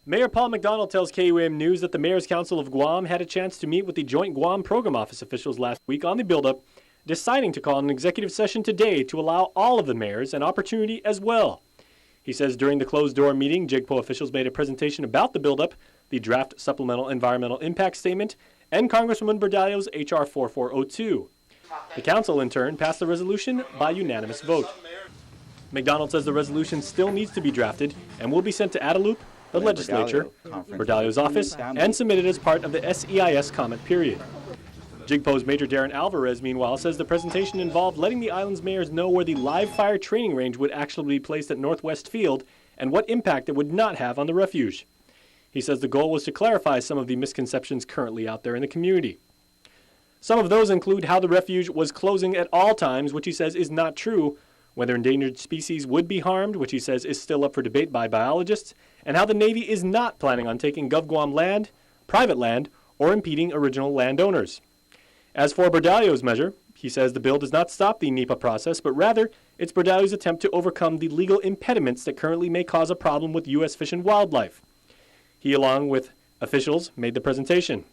Mayor Paul McDonald tells KUAM News that the Mayors Council of Guam had a chance to meet with the Joint Guam Program Office officials last week on the buildup, deciding to call an executive session today to allow all of the mayors an opportunity as well. He says during the closed-door meeting, JGPO officials made a presentation about the buildup, the draft supplemental environmental impact statement, and Congresswoman Bordallo's H.R. 4402. The council, in turn, passed the resolution by unanimous vote. McDonald says the resolution still needs to be drafted and will be sent to Adelup, the legislature, Bordallo's office, and submitted as part of the SEIS comment period. JGPO's Major Darren Alvarez, meanwhile, says the presentation involved letting the island's mayors know where the live fire training range would actually be placed at Northwest Field and what impact it would not have on the refuge. He says the goal was to clarify some of the misconceptions currently out there in the community. Some of those include how the refuge was closing at all times, which he says is not true, whether endangered species would be harmed, which he says is still up for debate by biologists, and how the Navy is not planning on taking GovGuam land, private land, or impeding original landowners. As for Bordallo's measure, he says the bill does not stop the NEPA process, but rather it's Bordallo's attempt to overcome the legal impediments that currently may cause a problem with U.S. fish and wildlife. He, along with officials, made the presentation.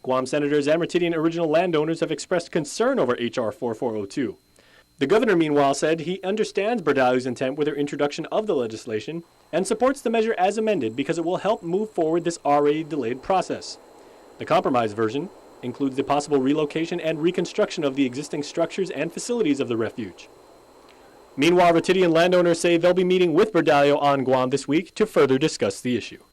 Guam senators and Retidian original landowners have expressed concern over H.R. 4402. The governor, meanwhile, said he understands Bordallo's intent with their introduction of the legislation and supports the measure as amended because it will help move forward this already delayed process. The compromise version includes the possible relocation and reconstruction of the existing structures and facilities of the refuge. Meanwhile, Retidian landowners say they'll be meeting with Bordallo on Guam this week to further discuss the issue.